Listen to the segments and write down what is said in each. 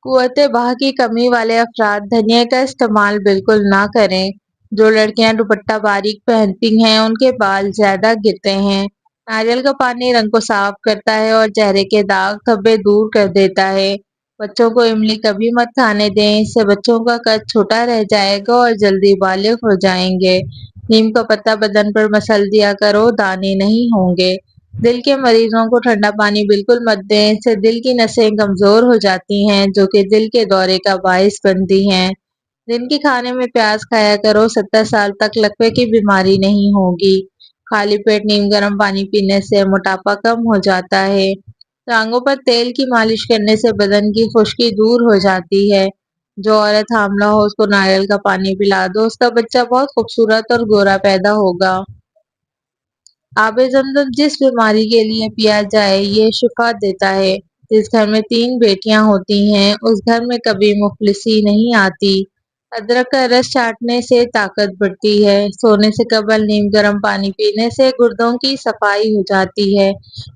قوت بہا کی کمی والے افراد دھنیا کا استعمال بالکل نہ کریں۔ جو لڑکیاں دوپٹہ باریک پہنتی ہیں ان کے بال زیادہ گرتے ہیں۔ ناریل کا پانی رنگ کو صاف کرتا ہے اور چہرے کے داغ دھبے دور کر دیتا ہے۔ بچوں کو املی کبھی مت کھانے دیں، اس سے بچوں کا قد چھوٹا رہ جائے گا اور جلدی بالغ ہو جائیں گے۔ نیم کا پتا بدن پر مسل دیا کرو، دانے نہیں ہوں گے۔ دل کے مریضوں کو ٹھنڈا پانی بالکل مت دیں، اس سے دل کی نسیں کمزور ہو جاتی ہیں جو کہ دل کے دورے کا باعث بنتی ہیں۔ دن کے کھانے میں پیاز کھایا کرو، 70 سال تک لکوے کی بیماری نہیں ہوگی۔ خالی پیٹ نیم گرم پانی پینے سے موٹاپا کم ہو جاتا ہے۔ ٹانگوں پر تیل کی مالش کرنے سے بدن کی خشکی دور ہو جاتی ہے۔ جو عورت حاملہ ہو اس کو ناریل کا پانی پلا دو، اس کا بچہ بہت خوبصورت اور گورا پیدا ہوگا۔ آب زمزم جس بیماری کے لیے پیا جائے یہ شفا دیتا ہے۔ جس گھر میں 3 بیٹیاں ہوتی ہیں اس گھر میں کبھی مفلسی نہیں آتی۔ ادرک کا رس چاٹنے سے طاقت بڑھتی ہے۔ سونے سے قبل نیم گرم پانی پینے سے گردوں کی صفائی ہو جاتی ہے۔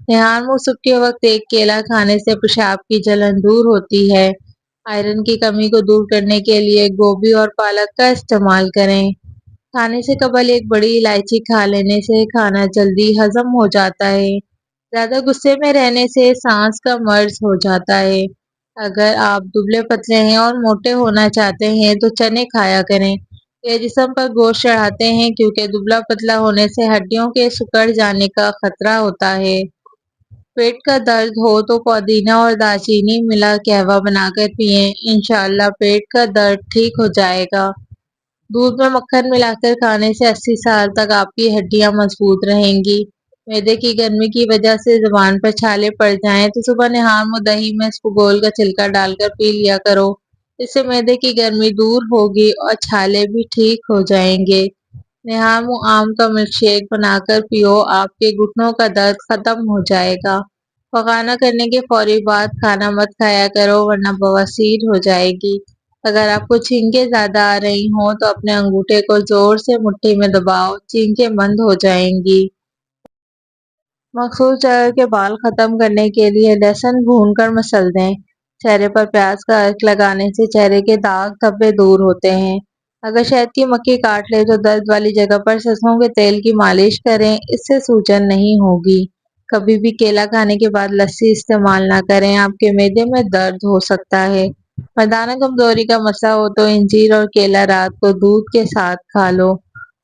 نہار منہ صبح کے وقت ایک کیلا کھانے سے پیشاب کی جلن دور ہوتی ہے۔ آئرن کی کمی کو دور کرنے کے لیے گوبھی اور پالک کا استعمال کریں۔ کھانے سے قبل ایک بڑی الائچی کھا لینے سے کھانا جلدی ہضم ہو جاتا ہے۔ زیادہ غصے میں رہنے سے سانس کا مرض ہو جاتا ہے۔ اگر آپ دبلے پتلے ہیں اور موٹے ہونا چاہتے ہیں تو چنے کھایا کریں۔ یہ جسم پر گوشت چڑھاتے ہیں کیونکہ دبلا پتلا ہونے سے ہڈیوں کے سکڑ جانے کا خطرہ ہوتا ہے۔ پیٹ کا درد ہو تو پودینہ اور دال چینی ملا قہوہ بنا کر پئیں، انشاءاللہ پیٹ کا درد ٹھیک ہو جائے گا۔ دودھ میں مکھن ملا کر کھانے سے 80 سال تک آپ کی ہڈیاں مضبوط رہیں گی۔ معدے کی گرمی کی وجہ سے زبان پر چھالے پڑ جائیں تو صبح نہار منہ دہی میں اسپغول کا چھلکا ڈال کر پی لیا کرو، اس سے معدے کی گرمی دور ہوگی اور چھالے بھی ٹھیک ہو جائیں گے۔ نہار منہ آم کا ملک شیک بنا کر پیو، آپ کے گھٹنوں کا درد ختم ہو جائے گا۔ پخانہ کرنے کے فوری بعد کھانا مت کھایا کرو ورنہ بواسیر ہو جائے گی۔ اگر آپ کو چھینکیں زیادہ آ رہی ہوں تو اپنے انگوٹھے کو زور سے مٹھی میں دباؤ، چھینکیں بند ہو جائیں گی۔ مخصوص جگہ کے بال ختم کرنے کے لیے لہسن بھون کر مسل دیں۔ چہرے پر پیاز کا عرق لگانے سے چہرے کے داغ دھبے دور ہوتے ہیں۔ اگر شہد کی مکھی کاٹ لے تو درد والی جگہ پر سرسوں کے تیل کی مالش کریں، اس سے سوجن نہیں ہوگی۔ کبھی بھی کیلا کھانے کے بعد لسی استعمال نہ کریں، آپ کے معدے میں درد ہو سکتا ہے۔ مردانہ کمزوری کا مسئلہ ہو تو انجیر اور کیلا رات کو دودھ کے ساتھ کھا لو۔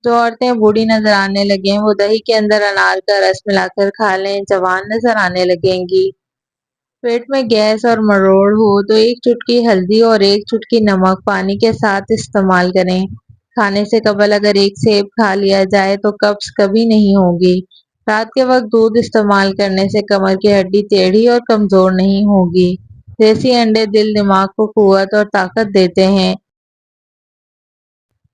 جو عورتیں بوڑھی نظر آنے لگیں وہ دہی کے اندر انار کا رس ملا کر کھا لیں، جوان نظر آنے لگیں گی۔ پیٹ میں گیس اور مروڑ ہو تو ایک چٹکی ہلدی اور ایک چٹکی نمک پانی کے ساتھ استعمال کریں۔ کھانے سے قبل اگر ایک سیب کھا لیا جائے تو قبض کبھی نہیں ہوگی۔ رات کے وقت دودھ استعمال کرنے سے کمر کی ہڈی ٹیڑھی اور کمزور نہیں ہوگی۔ دیسی انڈے دل دماغ کو قوت اور طاقت دیتے ہیں۔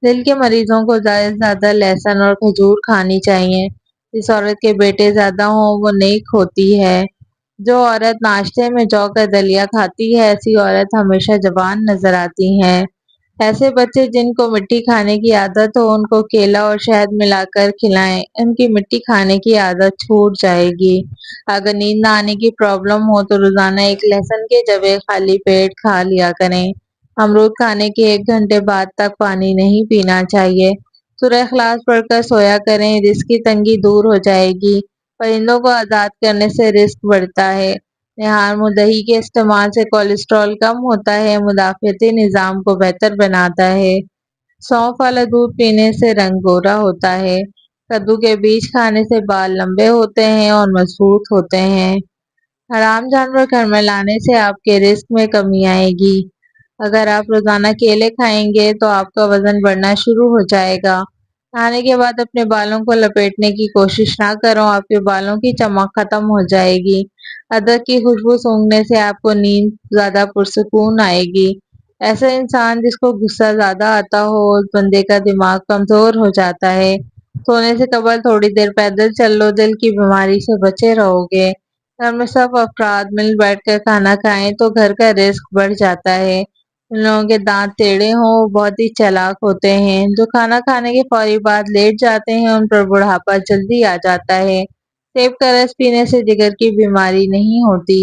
دل کے مریضوں کو زیادہ سے زیادہ لہسن اور کھجور کھانی چاہیے۔ جس عورت کے بیٹے زیادہ ہوں وہ نیک ہوتی ہے۔ جو عورت ناشتے میں جو کا دلیا کھاتی ہے ایسی عورت ہمیشہ جوان نظر آتی ہے۔ ایسے بچے جن کو مٹی کھانے کی عادت ہو ان کو کیلا اور شہد ملا کر کھلائیں، ان کی مٹی کھانے کی عادت چھوٹ جائے گی۔ اگر نیند نہ آنے کی پرابلم ہو تو روزانہ ایک لہسن کے جوے خالی پیٹ کھا لیا کریں۔ امرود کھانے کے 1 گھنٹے بعد تک پانی نہیں پینا چاہیے۔ سورہ اخلاص پڑھ کر سویا کریں، رزق کی تنگی دور ہو جائے گی۔ پرندوں کو آزاد کرنے سے رزق بڑھتا ہے۔ نہار منہ دہی کے استعمال سے کولیسٹرول کم ہوتا ہے، مدافعتی نظام کو بہتر بناتا ہے۔ سونف والا دودھ پینے سے رنگ گورا ہوتا ہے۔ کدو کے بیج کھانے سے بال لمبے ہوتے ہیں اور مضبوط ہوتے ہیں۔ حرام جانور گھر میں لانے سے آپ کے رزق میں کمی آئے گی۔ اگر آپ روزانہ کیلے کھائیں گے تو آپ کا وزن بڑھنا شروع ہو جائے گا۔ نہانے کے بعد اپنے بالوں کو لپیٹنے کی کوشش نہ کرو، آپ کے بالوں کی چمک ختم ہو جائے گی۔ ادرک کی خوشبو سونگھنے سے آپ کو نیند زیادہ پرسکون آئے گی۔ ایسا انسان جس کو غصہ زیادہ آتا ہو اس بندے کا دماغ کمزور ہو جاتا ہے۔ سونے سے قبل تھوڑی دیر پیدل چل لو، دل کی بیماری سے بچے رہو گے۔ گھر میں سب افراد مل بیٹھ کر کھانا کھائیں تو گھر کا رزق بڑھ جاتا ہے۔ ان لوگوں کے دانت ٹیڑھے ہوں وہ بہت ہی چالاک ہوتے ہیں۔ جو کھانا کھانے کے فوری بعد لیٹ جاتے ہیں ان پر بڑھاپا جلدی آ جاتا ہے۔ سیب کا رس پینے سے جگر کی بیماری نہیں ہوتی۔